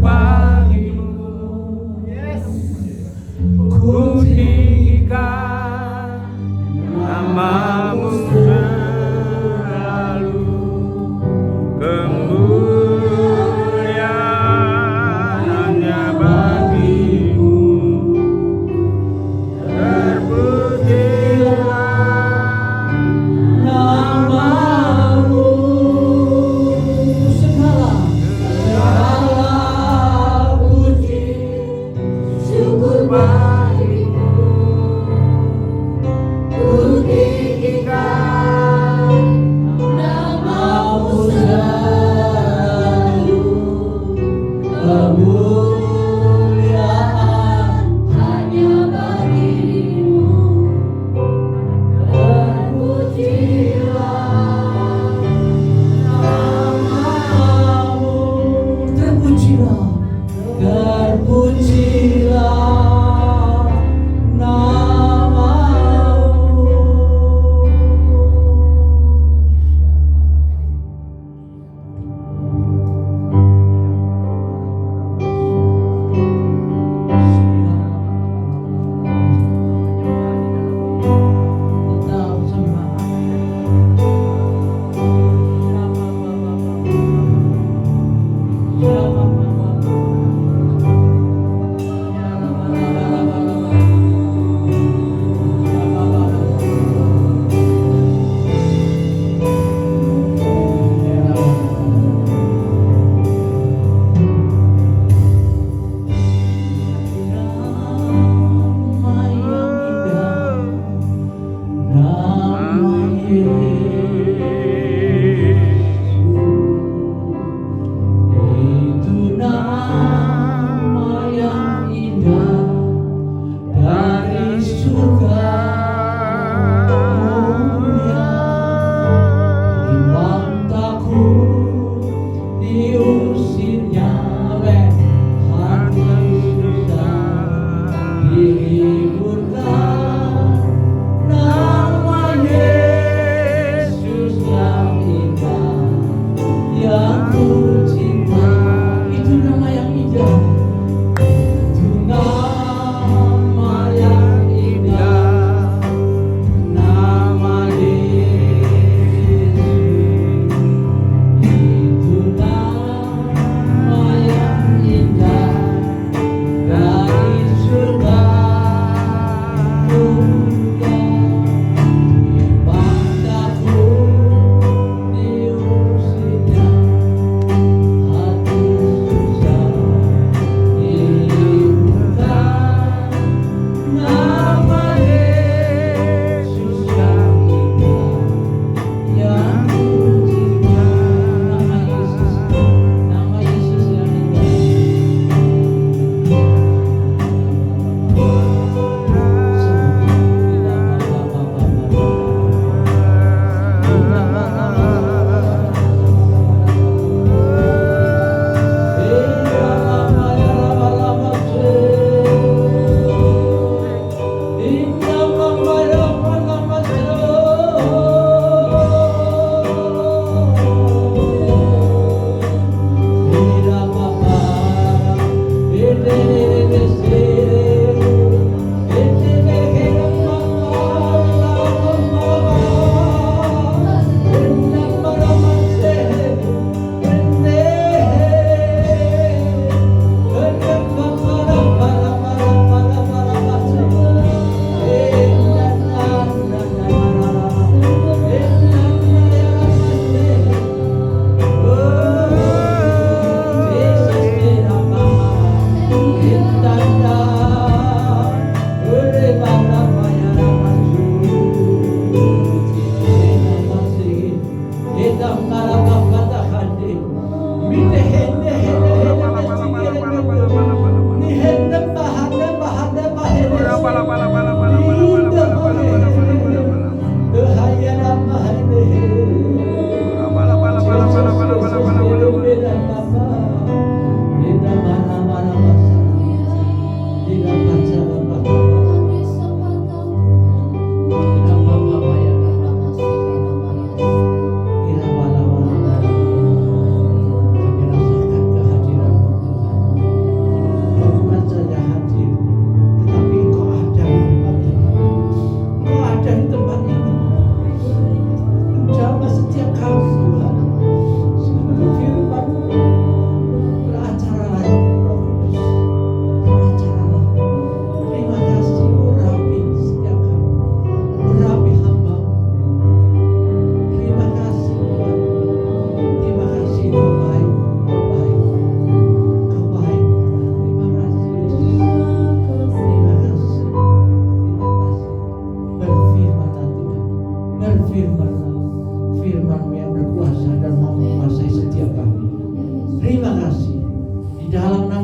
bagimu. Ku tinggikan namamu selalu, kemuliaan hanya bagimu. Terpujilah namamu, segala puji syukur bagimu. Ku tinggikan namamu selalu, kemuliaan hanya bagimu. Terpujilah namamu.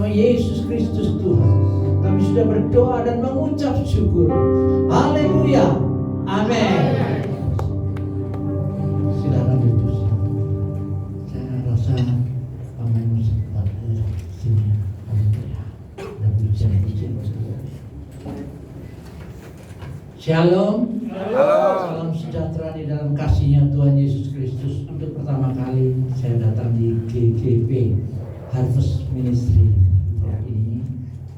Yesus Kristus Tuhan, kami sudah berdoa dan mengucap syukur. Haleluya. Amin. Silakan duduk. Saya rasa paman sempat sini. Haleluya. Dan pujian-pujian. Shalom. Salam sejahtera di dalam kasih-Nya Tuhan Yesus Kristus. Untuk pertama kali saya datang di GGP Harvest Ministry ini.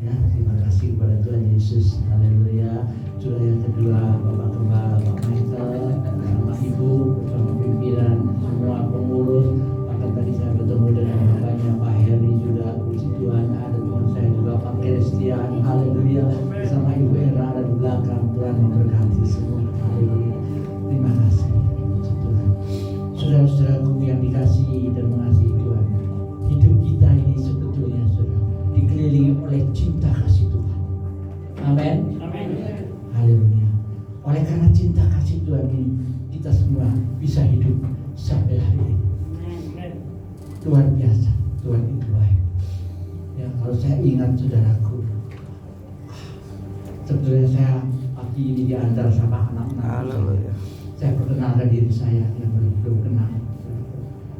Ya, terima kasih kepada Tuhan Yesus. Haleluya. Juga yang kedua, Bapak Gembala, Bapak Michael, sama Ibu, sama pimpinan, semua pengurus. Bahkan tadi saya bertemu dengan bapaknya Pak Heri juga. Puji Tuhan, ada teman saya juga Pak Christian. Haleluya. Bersama Ibu Era ada di belakang. Tuhan memberkati semua. Haleluya. Terima kasih. Puji Tuhan. Saudara-saudaraku yang dikasihi dan mengasihi Tuhan, hidup kita ini sebetulnya saudara dikelilingi oleh cinta kasih Tuhan. Amin. Haleluya. Oleh karena cinta kasih Tuhan ini, kita semua bisa hidup sampai hari ini. Luar biasa, Tuhan itu baik. Ya, kalau saya ingat saudaraku, sebetulnya saya pagi ini diantar sama anak-anak saya. Saya perkenalkan diri saya yang belum kenal.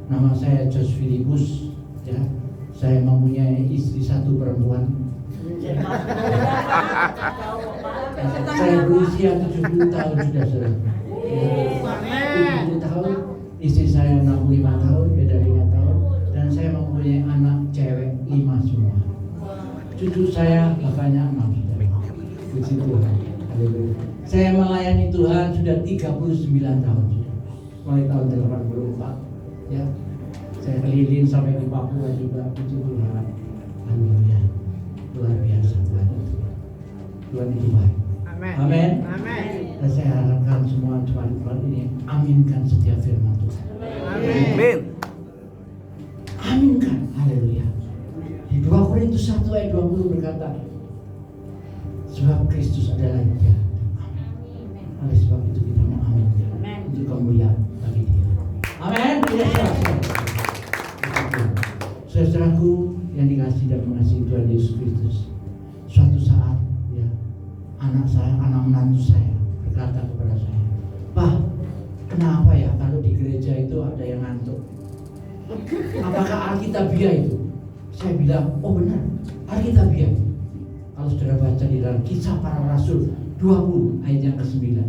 Nama saya Jos Filipus. Ya, saya mempunyai istri satu perempuan. Saya berusia 70 tahun sudah saudara. 70 tahun, istri saya 65 tahun, beda 5 tahun, dan saya mempunyai anak cewek 5 semua. Cucu saya bapaknya 6 sudah. Puji Tuhan. Haleluya. Saya melayani Tuhan sudah 39 tahun sudah. Mulai tahun 84. Ya. Saya keliling sampai di Papua juga. Puji Tuhan. Haleluya. Luar biasa Tuhan itu. Tuhan itu baik. Amin. Dan saya harapkan semua jemaat ini aminkan setiap firman Tuhan. Amin. Aminkan. Haleluya. Di 2 Korintus 1 ayat 20 berkata, sebab Kristus adalah Dia. Oleh sebab itu kita mengaminkan untuk kemuliaan bagi Dia. Amin. Saudaraku yang dikasihi dan mengasihi Tuhan Yesus Kristus, suatu saat ya, anak menantu saya berkata kepada saya, "Pak, kenapa ya kalau di gereja itu ada yang ngantuk? Apakah Alkitabiah itu?" Saya bilang, "Oh benar, Alkitabiah." Kalau saudara baca di dalam Kisah Para Rasul 20 ayat yang ke-9,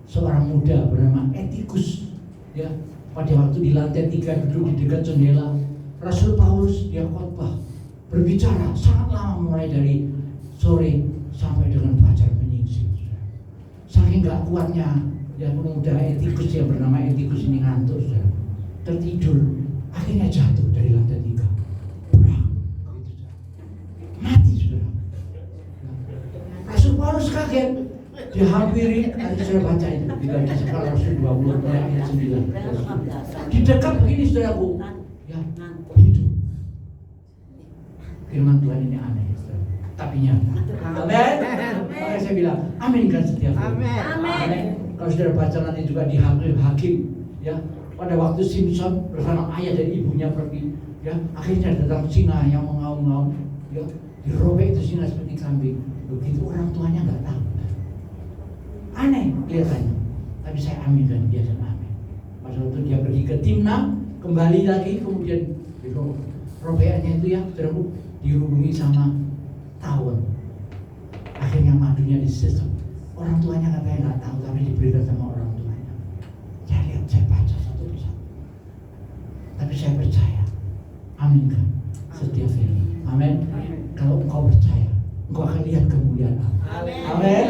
seorang muda bernama Etikus, ya, pada waktu di lantai 3 duduk di dekat jendela, Rasul Paulus dia khotbah, berbicara sangat lama mulai dari sore sampai dengan fajar menyingsing. Saking gak kuatnya, ya pemuda Etikus yang bernama Etikus ini ngantuk, saudara, tertidur, akhirnya jatuh dari lantai 3. Mati, saudara. Rasul Paulus kaget, dia hampiri, tadi saya baca itu di dalam Kisah Para Rasul 20 ayat 9. Di dekat begini saudaraku, ya, hidup. Firman Tuhan ini aneh, saudara, tapi nyata. Amin. Makanya saya bilang, aminkan setiap firman. Amin. Kalau saudara baca nanti juga di Hakim, ya, pada waktu Simpson bersama ayah dan ibunya pergi, ya, akhirnya datang singa yang mengaum-ngaum, ya, dirobek itu singa seperti kambing. Begitu orang tuanya nggak tahu. Aneh kelihatannya, tapi saya aminkan dia dan amin. Pada waktu dia pergi ke Timna, kembali lagi, kemudian robekannya itu ya, saudaraku, dihubungi sama tawon. Akhirnya madunya disesep. Orang tuanya katanya nggak tahu, tapi diberikan sama orang tuanya. Saya lihat, saya baca satu persatu. Tapi saya percaya, aminkan setiap firman. Amin. Kalau engkau percaya, engkau akan lihat kemuliaan Allah. Amin.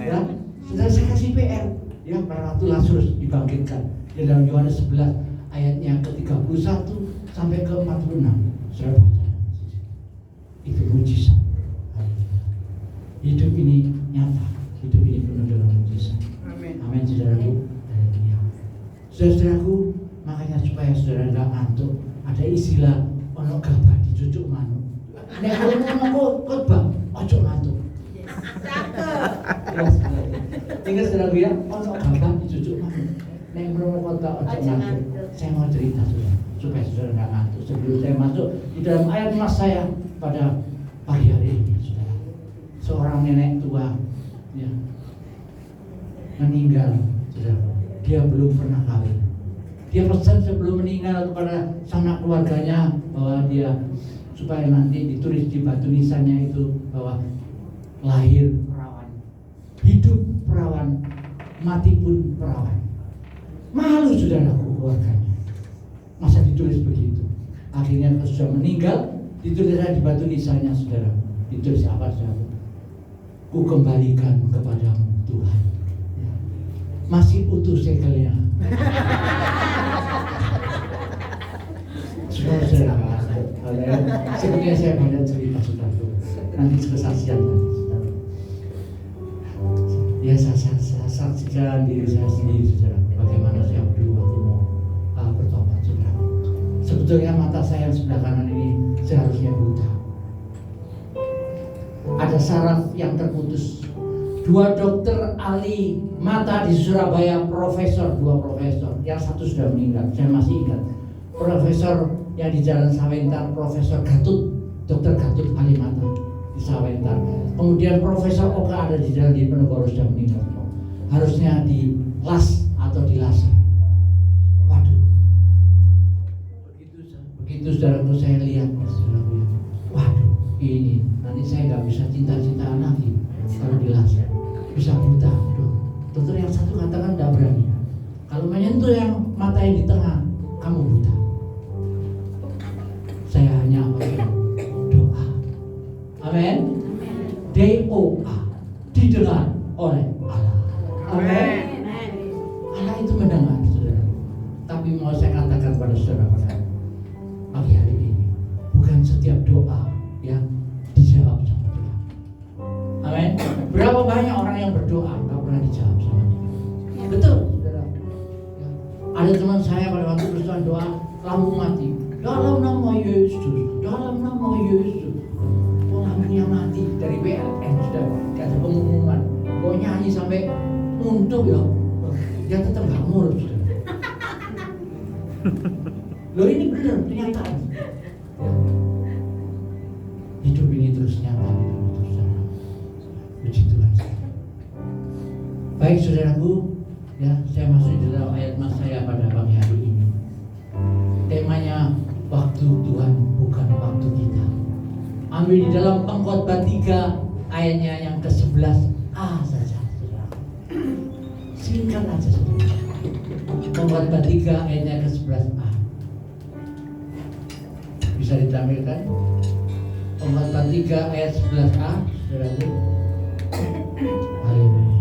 Ya. Sudah saya kasih PR, ya, pada waktu Lazarus dibangkitkan di dalam Yohanes 11 ayatnya ke-31 sampai ke-46. Saya baca. Itu mujizat. Hidup ini nyata, hidup ini penuh dengan mujizat. Amin, saudaraku. Saudaraku, makanya supaya saudara nggak ngantuk, ada istilah ono gabah dicucuk manuk. Nek kalau ngomong khotbah, ojo ngantuk. Tinggal saudara ya, ono gabah dicucuk manuk. Nek ngomong khotbah ojo ngantuk. Saya mau cerita supaya saudara nggak ngantuk. Sebelum saya masuk di dalam ayat mas saya, pada pagi hari ini, saudara. Seorang nenek tua, ya, meninggal, saudara. Dia belum pernah kawin. Dia pesan sebelum meninggal kepada sanak keluarganya bahwa dia supaya nanti ditulis di batu nisannya itu bahwa lahir perawan, hidup perawan, mati pun perawan. Malu saudaraku keluarganya. Masa ditulis begitu? Akhirnya sudah meninggal, ditulis di batu nisannya, saudara. Ditulis apa, saudara? Ku kembalikan kepadamu Tuhan. Ya. Masih utuh segelnya. Saudara, sebelumnya saya banyak cerita, saudara. Nanti kesaksian saudara. Ya, saya saksikan diri saya sendiri, saudara. Bagaimana saya dulu waktu mau bertobat, saudara. Sebetulnya mata saya yang sebelah kanan ini seharusnya buta. Ada saraf yang terputus. 2 dokter ahli mata di Surabaya, dua profesor, yang satu sudah meninggal, saya masih ingat. Profesor yang di Jalan Sawentar, Profesor Gatut, Dr. Gatut ahli mata di Sawentar. Kemudian Profesor Oka ada di Jalan Diponegoro, sudah meninggal. Harusnya di las atau di laser. Waduh. Begitu saudaraku saya lihat, saudaraku, waduh, ini nanti saya nggak bisa cinta-cintaan lagi kalau di laser. Bisa buta. Dokter yang satu katakan tidak berani. Kalau menyentuh yang mata yang di tengah, kamu buta. Saya hanya doa. Amin. DOA didengar oleh Allah. Amin. Allah itu mendengar, saudara. Tapi mau saya katakan pada saudara pagi hari ini, bukan setiap doa yang dijawab sama Tuhan. Amin. Berapa banyak orang yang berdoa nggak pernah dijawab sama Tuhan. Betul, saudara. Ya. Ada teman saya pada waktu berdoa doa lampu mati. Dalam nama Yesus, dalam nama Yesus. Oh, lampunya mati dari PLN sudah ada pengumuman. Kok nyanyi sampai muntuk ya? Dia tetap nggak nurut. Loh, ini benar kenyataan. Ya. Hidup ini terus nyata di dalam hidup saudara. Puji Tuhan. Baik saudaraku, ya saya masuk di dalam ayat mas saya pada pagi hari ini. Temanya waktu Tuhan bukan waktu kita. Ambil di dalam Pengkhotbah 3 ayatnya yang ke-11a saja, saudara. Singkat aja, saudara. Pengkhotbah 3 ayatnya ke-11a. Bisa ditampilkan? Pengkhotbah 3 ayat 11a, saudara. Haleluya.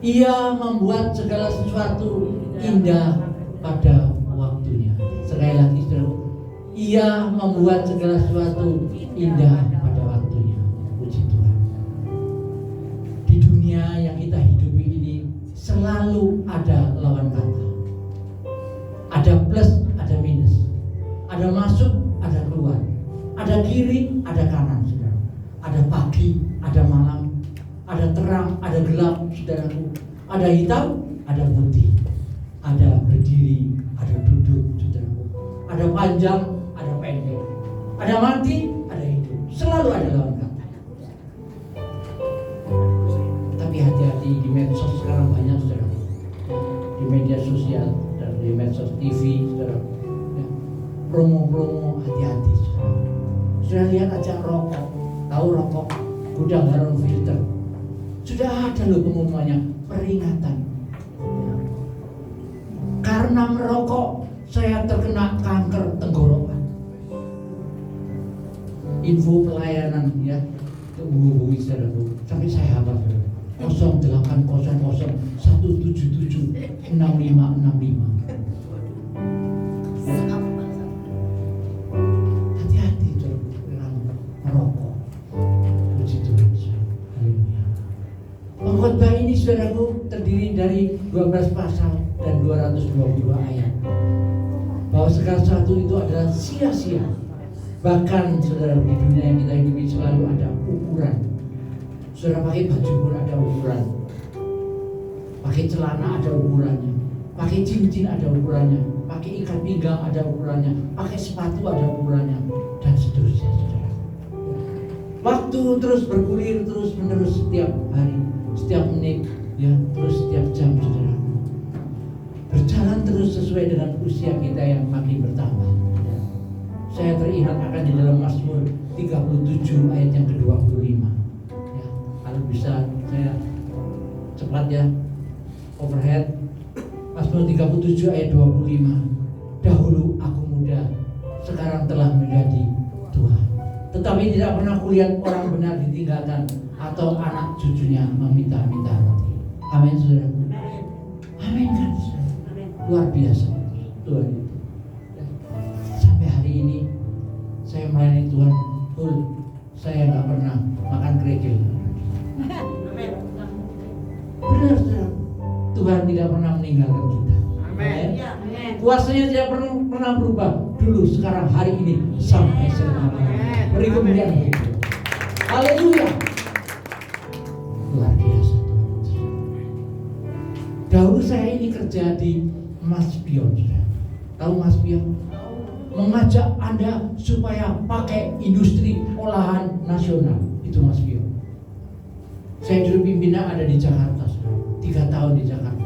Ia membuat segala sesuatu indah pada waktunya. Sekali lagi, saudara. Ia membuat segala sesuatu indah pada waktunya. Puji Tuhan. Di dunia yang kita hidupi ini selalu ada lawan kata. Ada plus, ada minus. Ada masuk, ada keluar. Ada kiri, ada kanan, saudara. Ada pagi, ada malam. Ada terang, ada gelap, saudaraku. Ada hitam, ada putih. Ada berdiri, ada duduk, saudaraku. Ada panjang, ada pendek. Ada mati, ada hidup. Selalu ada lawan kata. Tapi hati-hati, di medsos sekarang banyak, saudara. Di media sosial dan di medsos TV, saudara. Promo-promo, hati-hati, saudara. Sudah lihat aja rokok, tahu rokok gudang garam filter. Sudah ada loh pengumumannya, peringatan. Karena merokok, saya terkena kanker tenggorokan. Info pelayanan ya, menghubungi saudara. Sampai saya hafal 0800 177 6565. Hati-hati dalam merokok. Puji Tuhan. Haleluya. Pengkhotbah ini saudaraku terdiri dari 12 pasal dan 222 ayat. Bahwa segala sesuatu itu adalah sia-sia. Bahkan saudara di dunia yang kita hidupi selalu ada ukuran. Saudara pakai baju pun ada ukuran. Pakai celana ada ukurannya. Pakai cincin ada ukurannya. Pakai ikat pinggang ada ukurannya. Pakai sepatu ada ukurannya. Dan seterusnya. Waktu terus bergulir terus menerus setiap hari, setiap menit, ya, terus setiap jam, saudara. Berjalan terus sesuai dengan usia kita yang makin bertambah. Ya. Saya teringat akan di dalam Mazmur 37 ayat yang ke-25. Ya, kalau bisa saya cepat ya, overhead. Mazmur 37 ayat 25. Dahulu aku muda, sekarang telah menjadi tua. Tetapi tidak pernah kulihat orang benar ditinggalkan atau anak cucunya meminta-minta roti. Amin, saudara. Amin kan, saudara. Luar biasa Tuhan itu. Sampai hari ini saya melayani Tuhan, saya nggak pernah makan kerikil. Benar, saudara. Tuhan tidak pernah meninggalkan kita. Amin. Kuasanya tidak pernah berubah. Dulu, sekarang, hari ini, sampai selama-lamanya. Beri kemuliaan bagi Tuhan. Haleluya. Luar biasa. Dahulu saya ini kerja di Mas Pion. Tahu Mas Pion? Mengajak Anda supaya pakai industri olahan nasional. Itu Mas Pion. Saya dulu pimpinan ada di Jakarta, 3 tahun di Jakarta.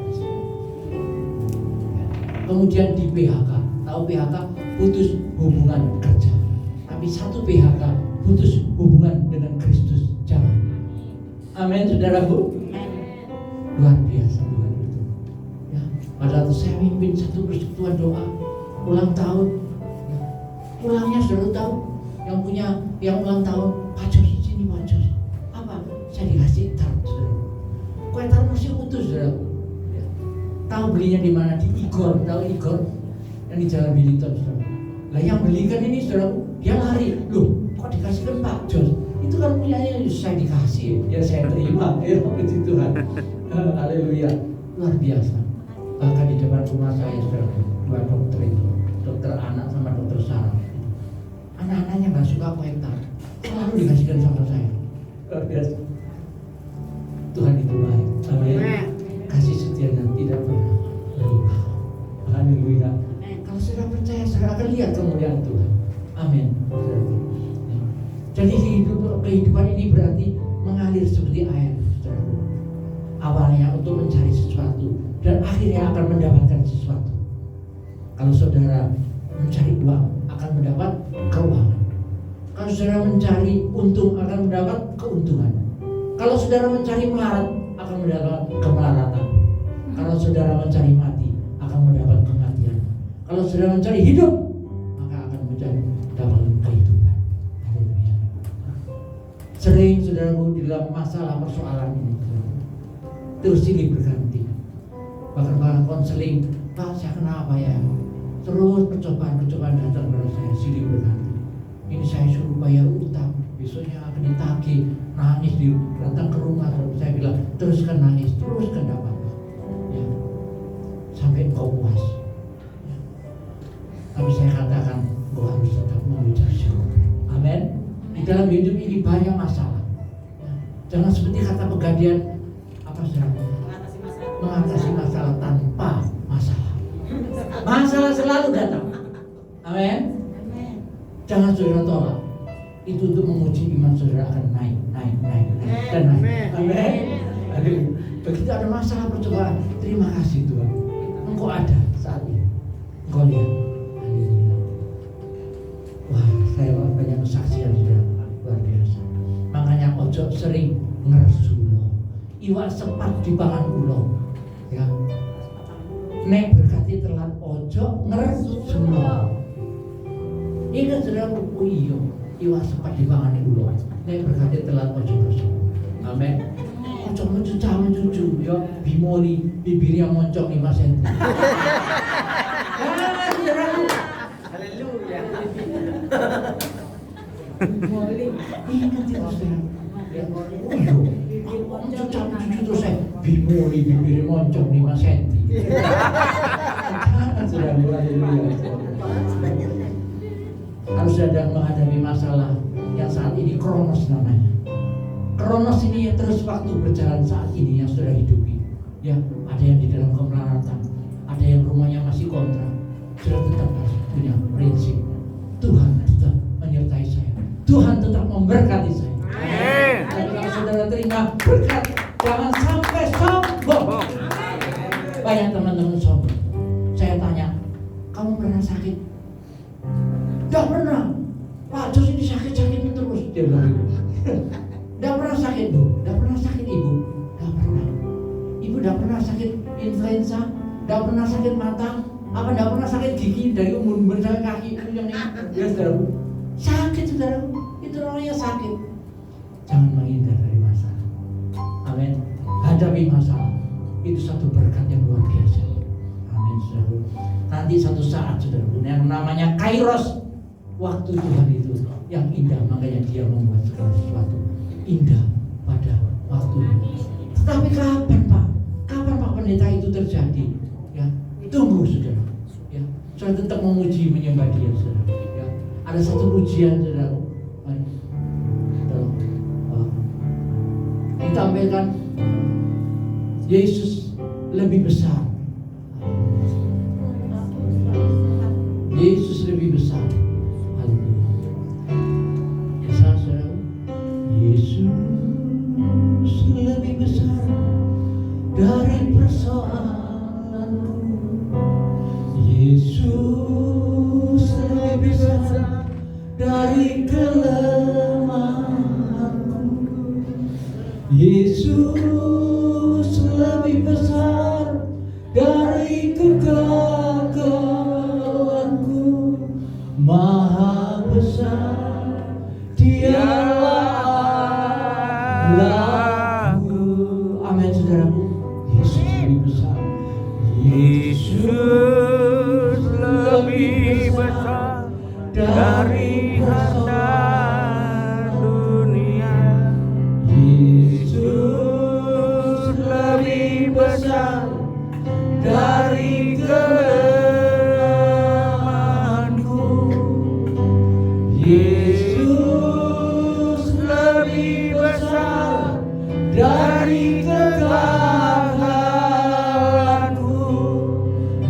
Kemudian di PHK. Tahu PHK? Putus hubungan kerja. Tapi satu PHK putus hubungan dengan Kristus. Jangan. Amin, saudaraku. Luar biasa Tuhan itu. Ya, pada waktu saya mimpin satu persekutuan doa ulang tahun. Ya, ulangnya saudara tahu, yang ulang tahun, Pak Jos sini Pak Jos. Apa? Saya dikasih tart, saudara. Kue tart masih utuh, saudara. Ya. Tahu belinya di mana? Di Igor. Tahu Igor? Yang di Jalan Biliton, saudara. Lah yang belikan ini, saudara, dia lari. Loh, kok dikasihkan Pak Jos? Itu kan punyanya, saya dikasih, ya saya terima. Ya, puji Tuhan. Haleluya. Luar biasa. Bahkan di depan rumah saya, saudara, 2 dokter itu, dokter anak sama dokter saraf. Anak-anaknya nggak suka kue tart, selalu dikasihkan sama saya. Luar biasa. Tuhan itu baik. Amin. Kasih setianya tidak pernah berubah. Haleluya. Kalau sudah percaya, saya akan lihat kemuliaan Tuhan. Amin. Jadi kehidupan ini berarti mengalir seperti air, saudara. Awalnya untuk mencari sesuatu dan akhirnya akan mendapatkan sesuatu. Kalau saudara mencari uang akan mendapat keuangan. Kalau saudara mencari untung akan mendapat keuntungan. Kalau saudara mencari melarat akan mendapat kemelaratan. Kalau saudara mencari mati akan mendapat kematian. Kalau saudara mencari hidup maka akan mendapat kehidupan. Haleluya. Sering saudaraku di dalam masalah persoalan ini terus silih berganti. Bahkan konseling, Pak saya kenapa ya? Terus percobaan datang kepada saya silih berganti. Ini saya suruh bayar utang, besoknya akan ditagih, nangis datang ke rumah. Saya bilang teruskan nangis, teruskan dapat, ya, sampai engkau puas. Ya. Tapi saya katakan engkau harus tetap mengucap syukur. Amin. Di dalam hidup ini banyak masalah. Ya. Jangan seperti kata Pegadaian, apa saudara? Mengatasi masalah tanpa masalah. Masalah selalu datang. Amin. Jangan saudara tolak. Itu untuk menguji iman saudara akan naik dan naik. Amin. Begitu ada masalah percobaan, terima kasih Tuhan. Engkau ada saat ini. Engkau lihat. Haleluya. Wah, saya banyak kesaksian saudara. Luar biasa. Makanya ojo sering ngersulo. Iwak sepat di pangan ulo. Ya. Nek berkati telat ojo ngersulo. Ingat saudara, oh iya, iwak sepat di pangan ulo. Nek berkati telat ojo ngersulo. Amin. Ojo mencucu, ya bimoli bibirnya moncong 5 cm. Haleluya. Bimoli, ingat itu saudara. Ya, oh iya. Cucu terus saya bimoli bibirnya moncong 5 cm. Sudah mulai. Harus sedang menghadapi masalah yang saat ini kronos namanya. Kronos ini ya terus waktu berjalan saat ini yang sudah hidupi. Ya, ada yang di dalam kemelaratan, ada yang rumahnya masih kontrak. Sudah tetap harus punya prinsip. Tuhan tetap menyertai saya. Tuhan tetap memberkati saya. punya berkat. Jangan sampai sombong. Banyak teman-teman sombong. Saya tanya, kamu pernah sakit? Tidak pernah. Pak Jos ini sakit-sakit terus. Dia bilang gitu. Tidak pernah sakit Bu, tidak pernah sakit Ibu, tidak pernah. Ibu tidak pernah sakit influenza, tidak pernah sakit mata, apa tidak pernah sakit gigi dari umur sampai kaki itu yang ini. Ya saudaraku, sakit saudaraku, itu namanya sakit. Jangan menghindar dari masalah. Amin. Hadapi masalah. Itu satu berkat yang luar biasa. Amin saudaraku. Nanti satu saat saudaraku, yang namanya Kairos, waktu Tuhan itu yang indah, makanya Dia membuat segala sesuatu indah pada waktunya. Tetapi kapan Pak? Kapan Pak Pendeta itu terjadi? Ya, tunggu saudara. Ya, saya tetap memuji menyembah Dia saudara. Ya, ada satu pujian saudara. Mari. Ditampilkan Yesus lebih besar. Yesus lebih besar. Besar saudara. Yesus lebih besar dari persoalanku. Yesus lebih besar dari kelemahanku. Yesus lebih besar dari kegagalanku. Maha besar Dialah Allahku. Amin saudaraku. Yesus lebih besar. Yesus lebih besar dari harta dunia. Yesus lebih besar dari kelemahanku. Yesus lebih besar dari kegagalanku.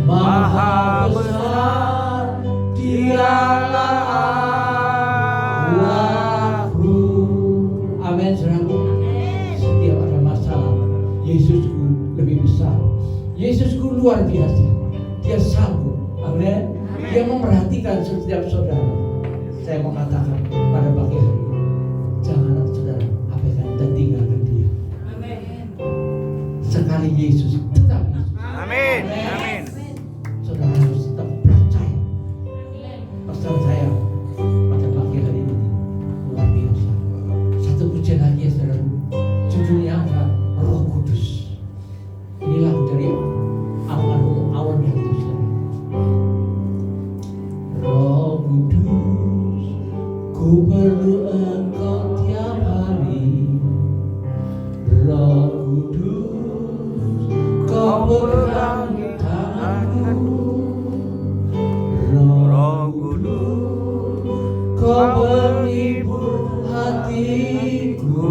Maha besar Dialah Allahku. Amin saudaraku. Setiap ada masalah, Yesusku lebih besar. Yesusku luar biasa. Dia sanggup. Amin. Dia memperhatikan setiap saudara. Saya mau katakan pada pagi hari ini, janganlah saudara abaikan dan tinggalkan Dia. Sekali Yesus, tetap Yesus. Amin. Amin. Saudara harus tetap percaya. Pesan saya pada pagi hari ini luar biasa. Satu pujian lagi ya saudara. Judulnya adalah Roh Kudus. Ini lagu dari almarhum Awan yang itu saudara. Roh Kudus, ku perlu Engkau tiap hari. Roh Kudus, Kau pegangi tanganku. Roh Kudus, Kau menghibur hatiku.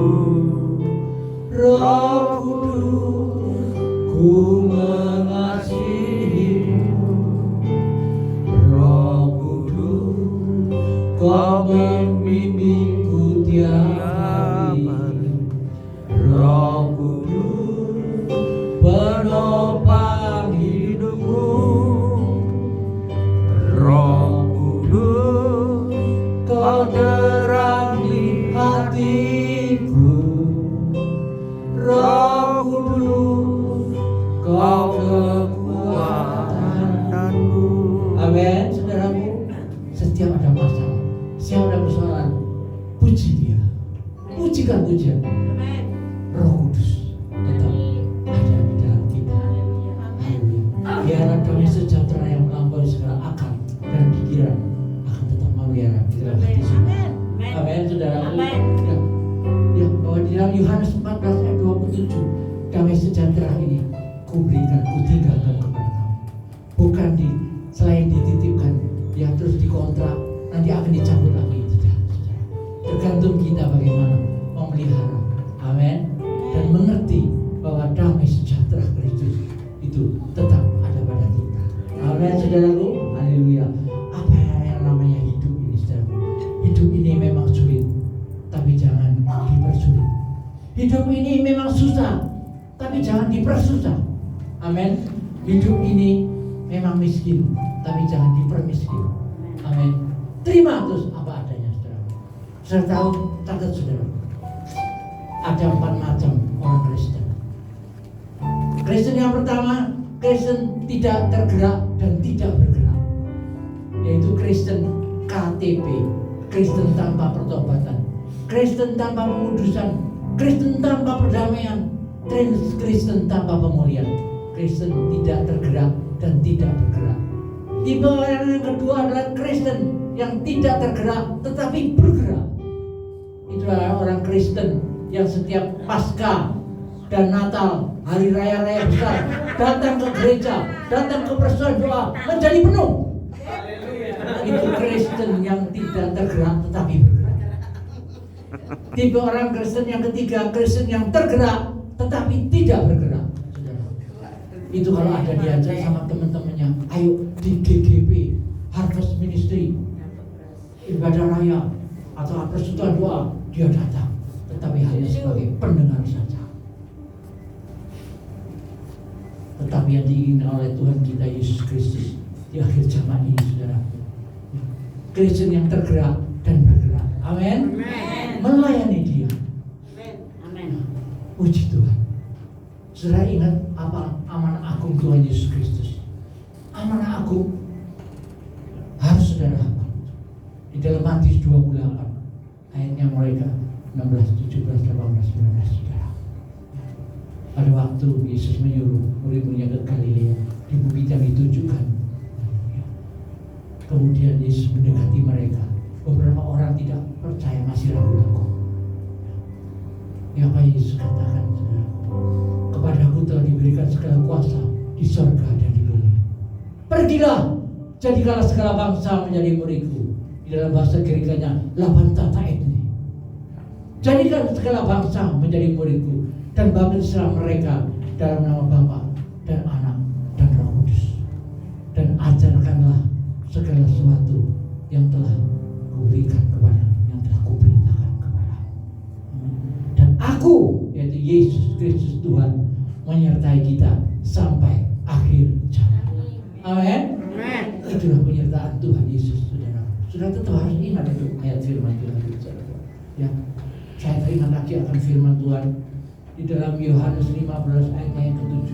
Roh Kudus, ku mengasihimu. Roh Kudus, Kau membimbingku tiap hari. Roh Kudus, penopang hidupku. Roh Kudus, Kau terangi hatiku. Roh Kudus, Kau kekuatanku. Amin, saudaraku. Setiap ada masalah, setiap ada persoalan, puji Dia, pujikan pujian. Roh Kudus tetap ada di dalam kita. Haleluya. Biarlah damai sejahtera yang melampaui segala akal dan pikiran akan tetap memelihara di dalam hati saudara. Amin, saudaraku. Ya, bahwa di dalam Yohanes 14 ayat 27, damai sejahtera ini kuberikan, kutinggalkan kepada kamu. Bukan selain dititipkan, ya terus dikontrak, nanti akan dicabut lagi. Tidak, saudara. Tergantung kita bagaimana memelihara. Amin. Dan mengerti bahwa damai sejahtera Kristus itu tetap ada pada kita. Amin, saudaraku. Haleluya. Apa yang namanya hidup ini, saudaraku? Hidup ini memang sulit, tapi jangan dipersulit. Hidup ini memang susah, tapi jangan dipersusah. Amin. Hidup ini memang miskin, tapi jangan dipermiskin. Amin. Terima terus apa adanya, saudara. Saudara tahu, catat saudara. Ada 4 macam orang Kristen. Kristen yang pertama, Kristen tidak tergerak dan tidak bergerak, yaitu Kristen KTP, Kristen tanpa pertobatan, Kristen tanpa pengudusan, Kristen tanpa perdamaian, Kristen tanpa pemulihan. Kristen tidak tergerak dan tidak bergerak. Tipe orang yang kedua adalah Kristen yang tidak tergerak tetapi bergerak. Itulah orang Kristen yang setiap Paskah dan Natal, hari raya-raya besar, datang ke gereja, datang ke persekutuan doa menjadi penuh. Itu Kristen yang tidak tergerak tetapi bergerak. Tipe orang Kristen yang ketiga, Kristen yang tergerak tetapi tidak bergerak. Itu kalau ada diajak sama teman-temannya, ayo di GGP, Harvest Ministry, ibadah raya atau persekutuan doa, dia datang, tetapi hanya sebagai pendengar saja. Tetapi yang diinginkan oleh Tuhan kita Yesus Kristus di akhir zaman ini, saudara, Kristen yang tergerak dan bergerak. Amin. Melayani Dia. Amin. Puji Tuhan. Saudara ingat apa amanah agung Tuhan Yesus Kristus? Amanah agung harus saudara hafal. Di dalam Matius 28 ayatnya mulai ke 16, 17, 18, 19, saudara. Pada waktu Yesus menyuruh murid-muridnya ke Galilea, di bukit yang ditunjukkan. Kemudian Yesus mendekati mereka. Beberapa orang tidak percaya, masih ragu-ragu. Ya, apa Yesus katakan, saudara? Kepadaku telah diberikan segala kuasa di sorga dan di bumi. Pergilah, jadikanlah segala bangsa menjadi muridku. Di dalam bahasa Grekanya, Labantata etni. Jadikan segala bangsa menjadi muridku dan baptislah mereka dalam nama Bapa dan Anak dan Roh Kudus. Dan ajarkanlah segala sesuatu yang telah kuberikan kepada, yang telah kuperintahkan kepada. Dan aku, yaitu Yesus Kristus Tuhan, menyertai kita sampai akhir zaman. Amin. Itulah penyertaan Tuhan Yesus, saudara. Saudara tetap harus ingat itu ayat firman Tuhan itu, saudara. Ya, saya teringat lagi akan firman Tuhan di dalam Yohanes 15 ayat yang ke-7.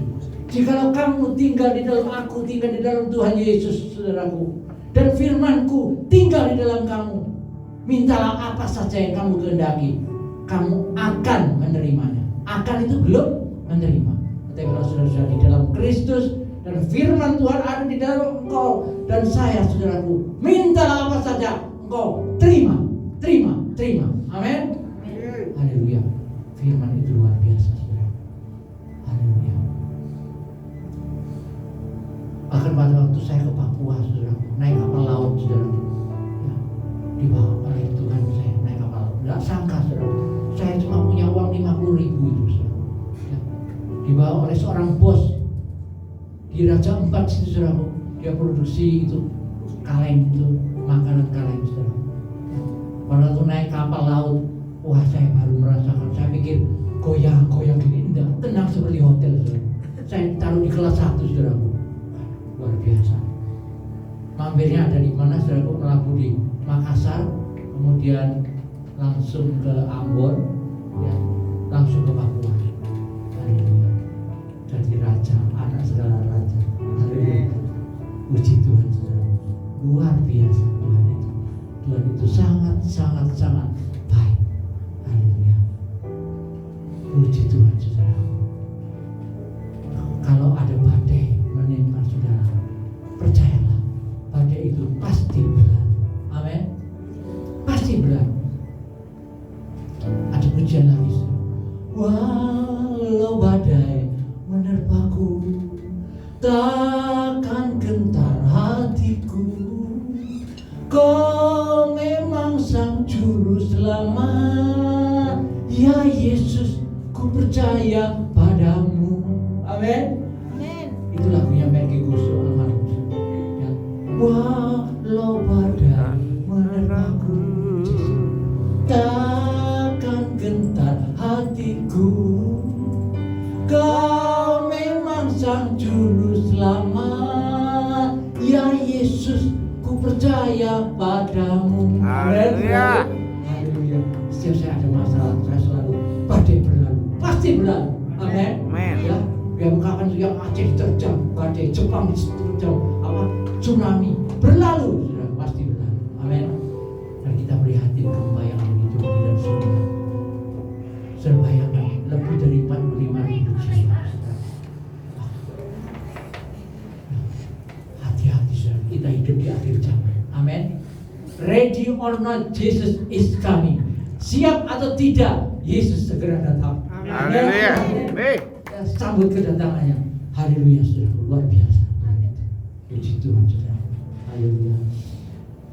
Jikalau kamu tinggal di dalam aku, tinggal di dalam Tuhan Yesus, saudaraku, dan firman-Ku tinggal di dalam kamu, mintalah apa saja yang kamu kehendaki, kamu akan menerimanya. Akan itu belum menerima. Tapi kalau saudara di dalam Kristus dan firman Tuhan ada di dalam engkau dan saya, saudaraku, mintalah apa saja engkau terima. Amin. Haleluya. Firman itu luar biasa, saudara. Haleluya. Bahkan pada waktu saya ke Papua, saudara, naik kapal laut, saudara, ya, dibawa oleh Tuhan saya naik kapal laut. Nggak sangka, saudara, saya cuma punya uang 50.000 itu, saudara. Ya, dibawa oleh seorang bos di Raja Ampat situ, saudara. Dia produksi itu kaleng, itu makanan kaleng, saudara. Ya, pada waktu naik kapal laut, wah, saya baru merasakan. Saya pikir goyang gini, enggak, tenang seperti hotel, saudara. Saya taruh di kelas 1, saudara. Luar biasa. Mampirnya ada di mana, saudara? Melabuh di Makassar, kemudian langsung ke Ambon, ya, langsung ke Papua. Haleluya. Jadi raja, anak segala raja. Haleluya. Puji Tuhan, saudara. Luar biasa Tuhan itu. Tuhan itu sangat baik. Haleluya. Puji Tuhan, saudara. Kalau ada badai menimpa saudara, percayalah, badai itu pasti berlalu. Amin. Pasti berlalu. Ada pujian lagi, saudara. Walau badai menerpaku, takkan gentar hatiku. Kau memang sang juru selamat, ya Yesus, ku percaya padamu. Amin. Itu lagunya Melky Goeslaw almarhum. Ya. Walau badai menerpaku, takkan gentar hati. hatiku, Kau memang sang juru selamat. Ya Yesus, ku percaya padamu. Haleluya. Haleluya. Setiap saya ada masalah, saya selalu badai berlalu, pasti berlalu. Amin. Amin. Ya, biar kapan yang Aceh terjang, badai Jepang terjang, tsunami berlalu, sudah pasti berlalu. Amin. Dan kita prihatin gempa yang begitu tidak sudah. Serbayangkan lebih dari 45.000 jiwa. Hati-hati saudara, kita hidup di akhir zaman. Amin. Ready or not, Jesus is coming. Siap atau tidak, Yesus segera datang. Haleluya. Amin. Ya, sambut kedatangannya. Haleluya, saudara, luar biasa. Puji Tuhan, saudara. Haleluya.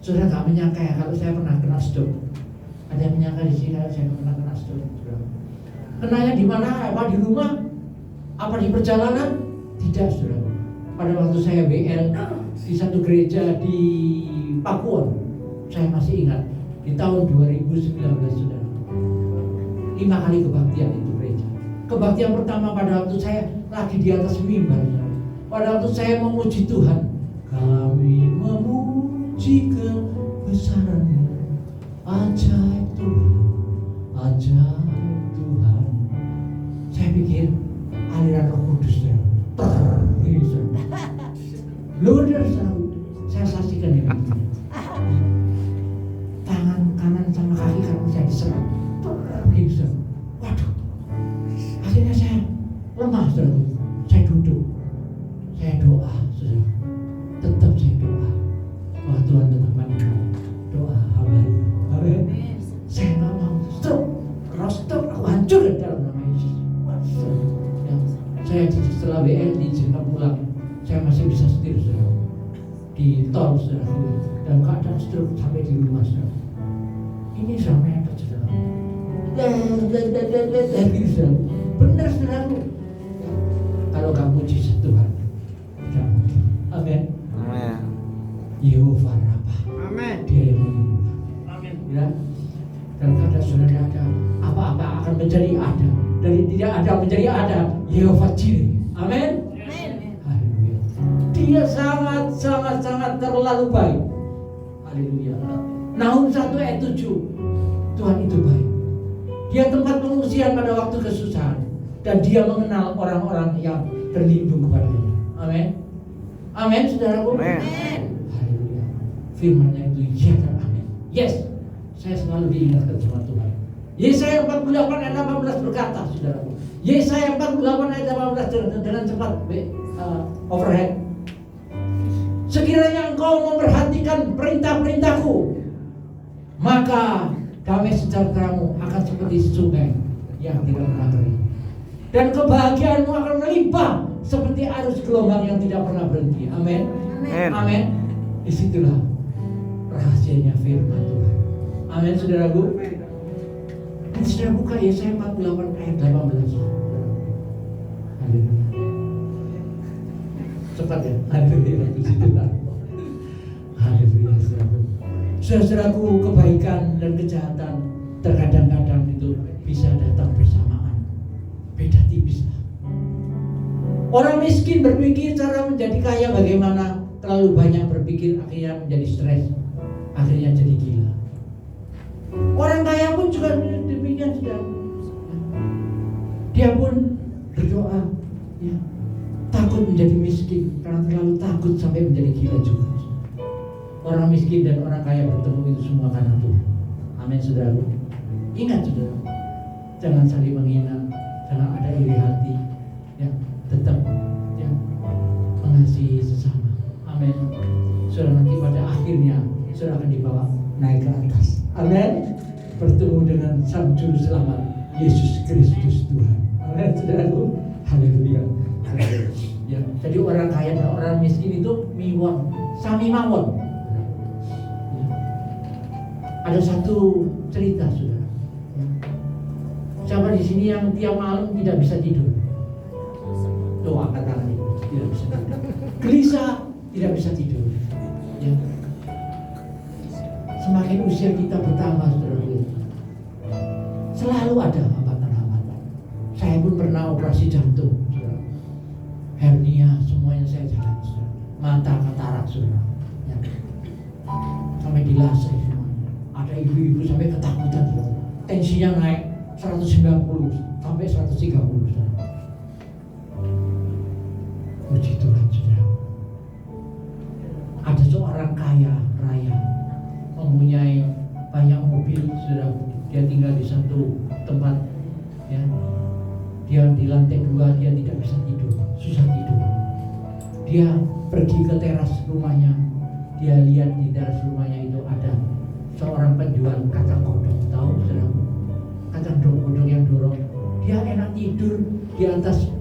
Saudara gak menyangka ya kalau saya pernah kena stroke. Ada yang menyangka di sini kalau saya pernah kena stroke, saudara. Kenanya di mana? Apa di rumah? Apa di perjalanan? Tidak, saudara. Pada waktu saya WL di satu gereja di Pakuan, saya masih ingat di tahun 2019, saudara. 5 kali kebaktian itu gereja. Kebaktian pertama pada waktu saya lagi di atas mimbar, saudara. Pada waktu saya memuji Tuhan, kami memuji kebesaran-Mu, ajaib Tuhan, ajaib Tuhan. Saya pikir aliran Roh Kudus, saudara. Luder, saya saksikan ini. Tangan kanan sama kaki kanan saya diserang. Bisa. Waduh. Akhirnya saya lemah, saudara. Saya duduk. Saya doa, saudara. Tetap saya doa. Wah, Tuhan tetap mendengar doa hamba. Amin. Saya nggak mau stroke. Kalau stroke aku hancur dalam nama Yesus. Ya. Saya setelah WL diizinkan pulang. Saya masih bisa setir, saudara. Di tol, saudara. Dan keadaan stroke sampai di rumah, saudara. Ini sama yang terjadi. Benar, saudara. Kalau kamu puji Tuhan, tidak mungkin. Amin. Amin. Yehova Rabbah. Amin. Dia yang menyembuhkan. Amin. Ya. Dan kata saudara ada, apa-apa akan menjadi ada. Dari tidak ada menjadi ada. Yehova Jireh. Amin. Haleluya. Dia sangat terlalu baik. Haleluya. Nahum 1 ayat 7. Tuhan itu baik. Dia tempat pengungsian pada waktu kesusahan, dan dia mengenal orang-orang yang berlindung kepadanya. Amin. Amin, saudaraku. Amin. Haleluya. Firman-Nya itu ya dan amin. Yes. Saya selalu diingatkan sama Tuhan. Yesaya 48 ayat 18 berkata, saudaraku. Yesaya 48 ayat 18 dengan cepat overhead. Sekiranya engkau memperhatikan perintah-perintahku, maka damai sejahteramu akan seperti sungai yang tidak pernah kering, dan kebahagiaanmu akan melimpah seperti arus gelombang yang tidak pernah berhenti. Amin. Amin. Disitulah rahasianya firman Tuhan. Amin, saudaraku. Dan saudara buka Yesaya 48 ayat 18. Haleluya. Cepat ya. Haleluya. Disitulah. Haleluya, saudaraku. Saudaraku, kebaikan dan kejahatan terkadang-kadang itu bisa datang bersamaan. Beda tipis lah. Orang miskin berpikir cara menjadi kaya bagaimana, terlalu banyak berpikir akhirnya menjadi stres, akhirnya jadi gila. Orang kaya pun juga demikian, saudara. Dia pun berdoa, ya, takut menjadi miskin karena terlalu takut sampai menjadi gila juga. Orang miskin dan orang kaya bertemu itu semua karena Tuhan. Amin, saudara. Ingat, saudara, jangan saling menghina, jangan ada iri hati, ya, tetap ya mengasihi sesama. Amin. Saudara, nanti pada akhirnya saudara akan dibawa naik ke atas. Amin. Bertemu dengan Sang Juru Selamat Yesus Kristus Tuhan. Amin, saudaraku. Haleluya. Ya, jadi orang kaya dan orang miskin itu miwon, sami mawon. Ada satu cerita, saudara. Siapa di sini yang tiap malam tidak bisa tidur? Doa angkat tangan itu, tidak bisa tidur. Gelisah, tidak bisa tidur. Ya. Semakin usia kita bertambah, saudara, selalu ada hambatan-hambatan. operasi jantung, saudara. Hernia, semuanya saya jalani, saudara. Mata katarak, saudara. Ya. Sampai dilasai semuanya. Ada ibu-ibu sampai ketakutan, saudara. Tensinya naik 190 sampai 130, saudara. Puji Tuhan, saudara. Ada seorang kaya raya, mempunyai banyak mobil, saudara. Dia tinggal di satu tempat, ya. Dia di lantai 2, dia tidak bisa tidur, susah tidur. Dia pergi ke teras rumahnya, dia lihat di teras rumahnya itu ada seorang penjual kacang godong, tahu saudara? Kacang godong yang dorong. Dia enak tidur di atas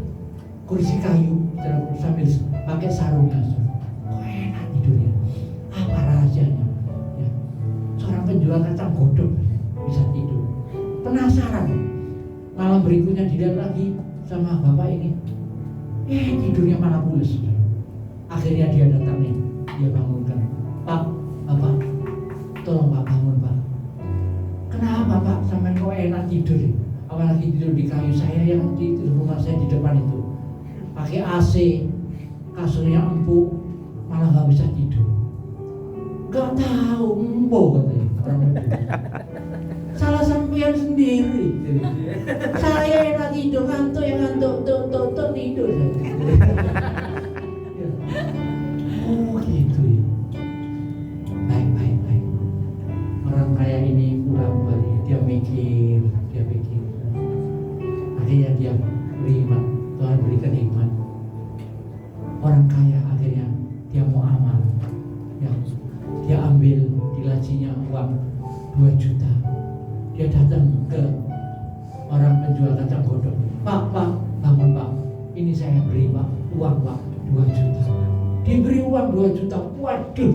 kursi kayu, saudara, sambil pakai sarungnya, saudara. Kok enak tidurnya? Apa rahasianya? Ya. Seorang penjual kacang godong bisa tidur. Penasaran. Malam berikutnya dilihat lagi sama bapak ini. Tidurnya malah pules. Akhirnya dia datang nih, dia bangunkan. Pak, bapak, tolong pak bangun pak. Kenapa pak? Sampai kok enak tidur ya? Apalagi tidur di kayu, saya yang di rumah saya di depan itu pakai AC, kasurnya empuk, malah nggak bisa tidur. Gak tahu, empuk katanya orang itu. Salah sampean sendiri. Saya enak tidur, ngantuk ya ngantuk, tuh tidur. Oh gitu ya. Baik. Orang kaya ini pulang balik, dia pikir. Akhirnya dia beriman, Tuhan berikan hikmat. Orang kaya akhirnya dia mau amal. Ya, dia ambil di lacinya uang 2 juta. Dia datang ke orang penjual kacang godong. Pak, bangun pak. Ini saya beri pak, uang pak 2 juta. Diberi uang 2 juta. Waduh,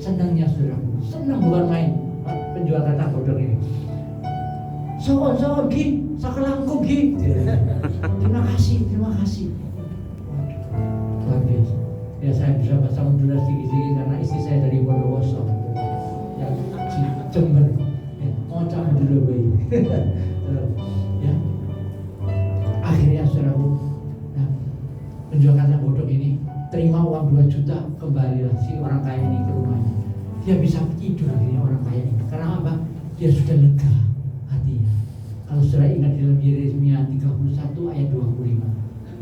senangnya saudaraku. Senang bukan main pak penjual kacang godong ini. Soon Gi, sakelangkung Gi. Terima kasih. Waduh, luar biasa. Ya saya bisa bahasa Madura sedikit karena istri saya dari Bondowoso. Ya, Jember. Ngocam dulu bayi. Ya. Akhirnya saudaraku, nah, penjual kacang godong ini terima uang 2 juta, kembalilah si orang kaya ini ke rumahnya. Dia bisa tidur akhirnya orang kaya ini. Karena apa? Dia sudah lega hatinya. Kalau saudara ingat dalam Yeremia 31 ayat 25,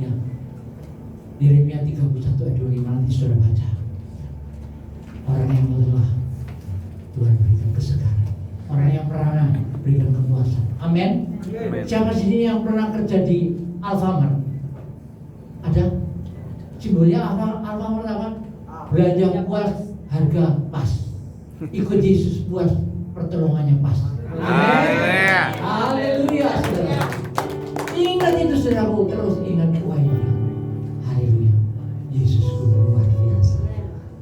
ya. Yeremia 31 ayat 25 nanti saudara baca. Orang yang lelah Tuhan berikan kesegaran. Orang yang pernah berikan kepuasan. Amin. Siapa sini yang pernah kerja di Alfamart? Ada? Simbolnya apa? Alfamart apa? Belanja puas, harga pas. Ikut Yesus puas, pertolongannya pas. Amin. Haleluya, saudara. Ingat itu saudaraku, terus ingat kuahnya. Haleluya. Yesusku luar biasa.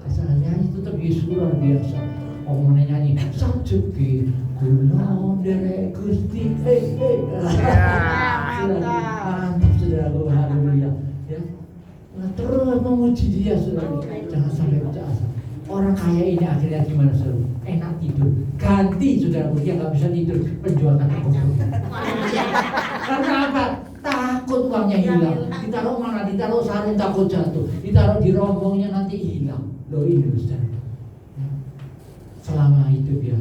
Asalnya itu tetap Yesus luar biasa. Orang nyanyi sajeki kula derek Gusti mantap saudaraku, haleluya ya. Nah, terus memuji dia saudara, jangan sampai putus asa. Orang kaya ini akhirnya gimana saudara? Enak tidur, ganti saudaraku, dia nggak bisa tidur, penjual kacang godong. Karena apa? Takut uangnya hilang. Ditaruh mana? Ditaruh sarung takut jatuh, ditaruh di rombongnya nanti hilang. Loh ini saudara. Selama hidup ya,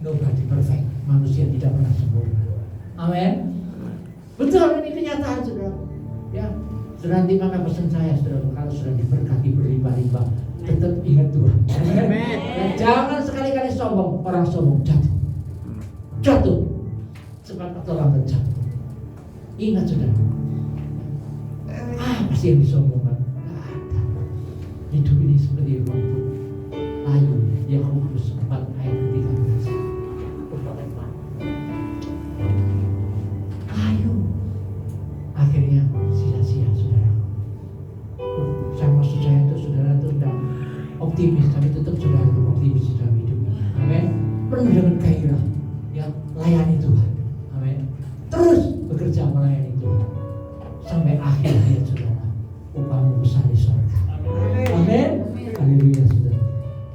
nobody perfect. Manusia tidak pernah sempurna. Amin. Betul, ini kenyataan saudara. Ya, saudara nanti mana pesan saya saudara, kalau sudah diberkati berlimpah-limpah, tetap ingat Tuhan. Amin. Dan jangan sekali-kali sombong. Orang sombong jatuh. Cepat atau lambat jatuh. Ingat saudara. Apa sih yang disombongkan? Tidak ada. Hidup ini seperti rumput layu. Yakobus 4 ayat 13. Ayo. Akhirnya sia-sia saudara. Saya maksud saya itu saudara itu tidak optimis, tapi tetap saudara optimis dalam hidupnya. Amin. Penuh dengan gairah, ya, layani Tuhan. Amin. Terus bekerja melayani Tuhan sampai akhir hayat saudara. Upahmu besar di surga. Amin. Haleluya saudara.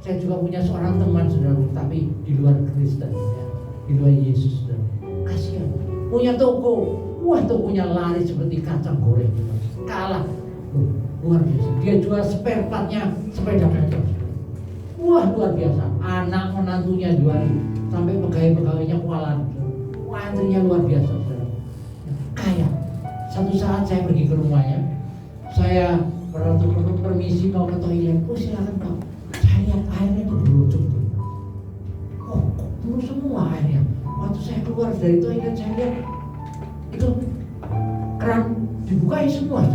Saya juga punya seorang teman saudara, tapi di luar Kristen, ya, di luar Yesus saudara. Kasihan, punya toko Wah, tokonya lari seperti kacang goreng. Kalah. Luar biasa. Dia jual spare partnya sepeda motor. Wah, luar biasa. Anak menantunya jualin. Sampai pegawai-pegawainya kualan. Wah, antrinya luar biasa. Saudara. Kaya. Satu saat saya pergi ke rumahnya. Saya permisi mau ke toilet. Oh, silakan Pak. Saya lihat airnya itu berlucuk. Oh, kok turun semua airnya. Waktu saya keluar dari toilet, saya lihat itu keran dibukain semua.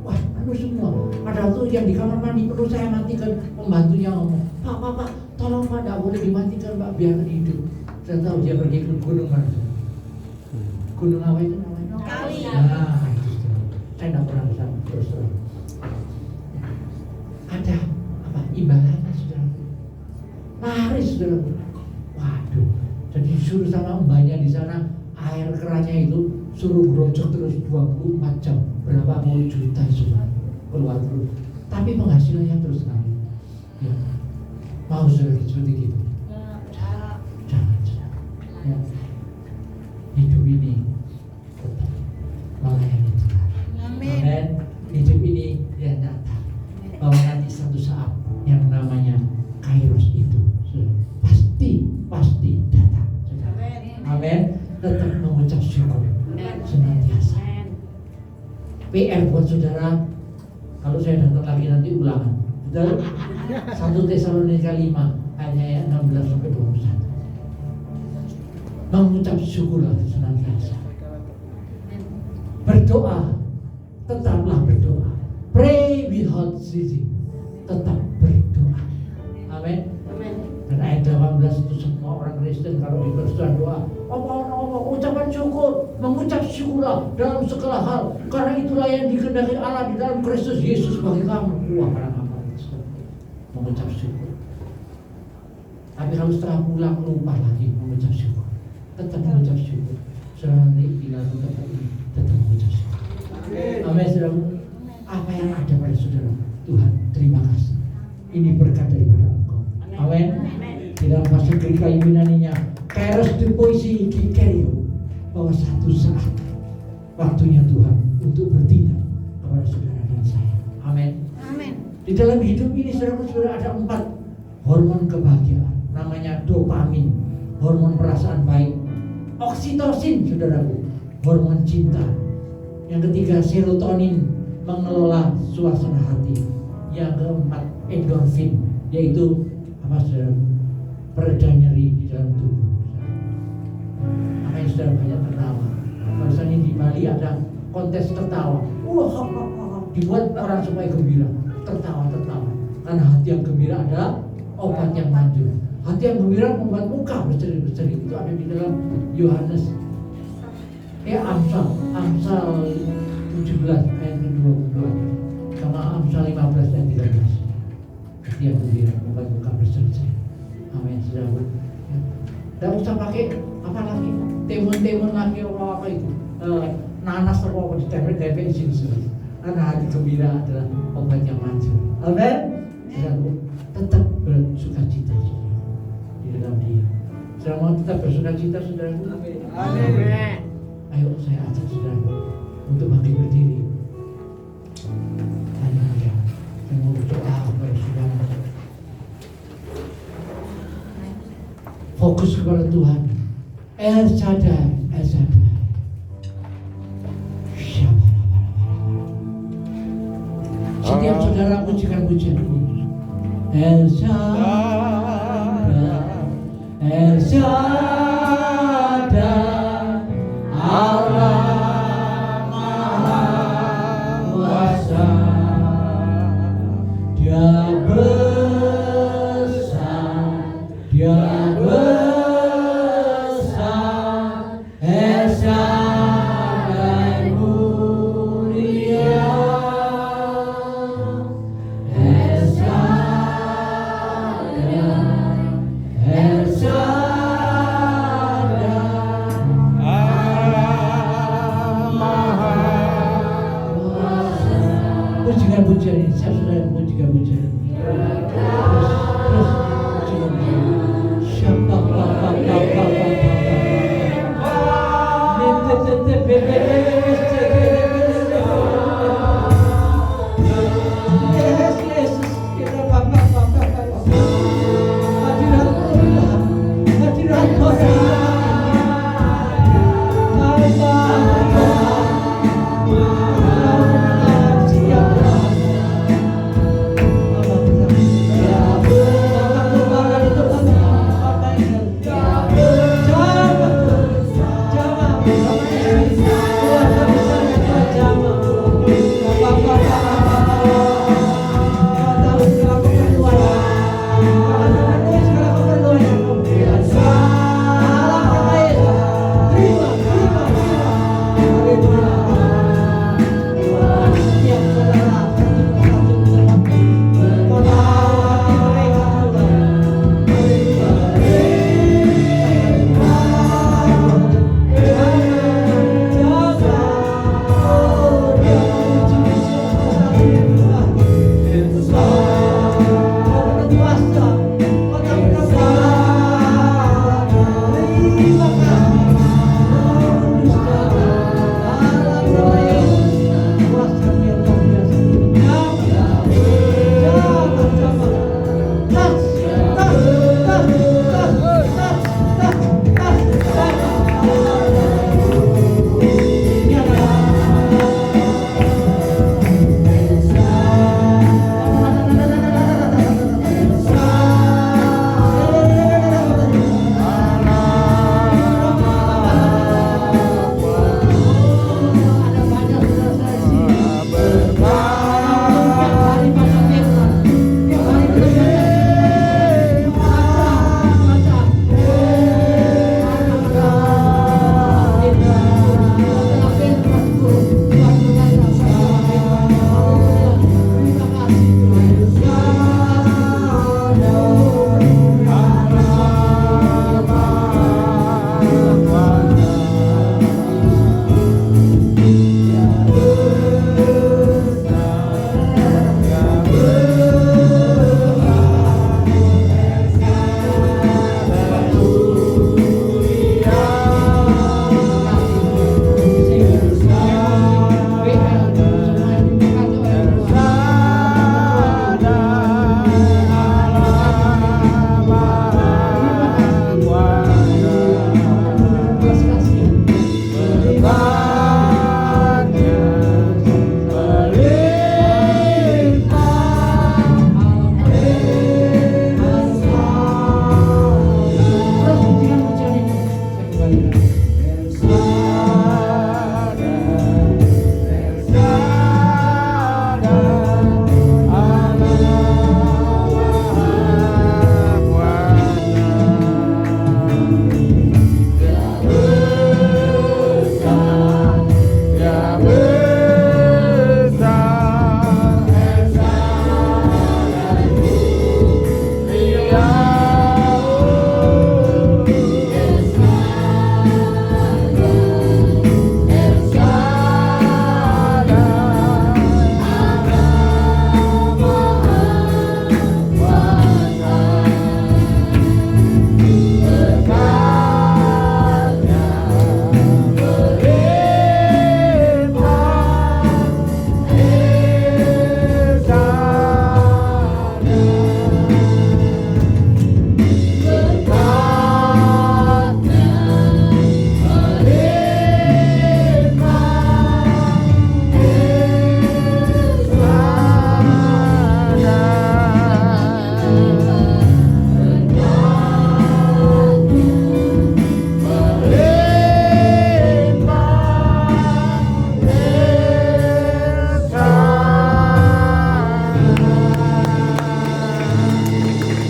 Wah, penuh semua. Padahal tuh yang di kamar mandi perlu saya matikan. Pembantunya ngomong, Pak, tolong Pak, tidak boleh dimatikan Pak, biar hidup. Saya tahu dia pergi ke gunung mana? Gunung apa itu namanya? Kali. Nah, itu saya tidak pernah ke sana terus terang. Ada apa? Imbalannya saudara. Lari saudara. Waduh. Jadi disuruh sama mbaknya di sana, air kerannya itu suruh gerojok terus 24 jam. Berapa puluh juta saudara keluar terus. Tapi penghasilannya terus naik. Ya. Mau saudara seperti gitu? Jangan saudara. Ya. Hidup ini tetap melayani Tuhan. Amin. Hidup ini dia nyata. Bahwa nanti satu saat yang namanya Kairos itu pasti datang. Amin. Tetap mengucap syukur senantiasa. PR buat saudara, kalau saya datang lagi nanti ulangan. Betul? 1 Tesalonika 5 ayat 16 sampai 21. Mengucap syukurlah senantiasa. Berdoa, tetaplah berdoa. Pray without ceasing. Tetap berdoa. Amin. Dan ayat 18 itu semua orang Kristen kalau di persoalan doa, apa ucapan syukur, mengucap syukurlah dalam segala hal, karena itulah yang dikehendaki Allah di dalam Kristus Yesus bagi kamu. Wah, barang apa itu? Mengucap syukur. Tapi kalau setelah pulang lupa lagi mengucap syukur. Tetap mengucap syukur. Selama bila tetap mengucap syukur. Amin, saudara. Apa yang ada pada saudara, Tuhan terima kasih. Ini berkat daripada Engkau. Amin. Di dalam bahasa Greek Yunaninya, Kairos di puisi Kikerio, bahwa satu saat waktunya Tuhan untuk bertindak kepada saudara dan saya. Amin. Di dalam hidup ini saudara ada 4 hormon kebahagiaan. Namanya dopamin, hormon perasaan baik. Oksitosin, saudaraku, hormon cinta. Yang ketiga, serotonin, mengelola suasana hati. Yang keempat, endorfin, yaitu apa saudara? Pereda nyeri di dalam tubuh. Makanya saudara banyak tertawa. Barusan di Bali ada kontes tertawa. Dibuat orang supaya gembira. Tertawa. Karena hati yang gembira adalah obat yang manjur. Hati yang gembira membuat muka berseri-berseri. Itu ada di dalam Yohanes. Amsal 17 ayat 22 sama Amsal 15 ayat 13. Hati yang gembira membuat muka berseri-seri. Amin, saudara. Tidak usah pakai apa lagi, timun lagi apa itu, nanas atau apa ditempel-tempel di sini. Karena hati gembira adalah obat yang manjur. Amin. Saudara, tetap bersukacita di dalam Dia. Saudara mau tetap bersukacita, saudara? Amin. Ayo saya ajak saudara untuk bangkit berdiri. Haleluya. Saya mau berdoa kepada saudara. Fokus kepada Tuhan. El Shaddai. Setiap saudara pujikan pujian ini. El Shaddai, Allah Maha Kuasa. Dia besar, Dia besar, El Shaddai mulia, El Shaddai, El Shaddai, Allah Maha Kuasa. Pujikan ini, siap saudara pujikan pujian ini. Terus pujikan ini. Siapa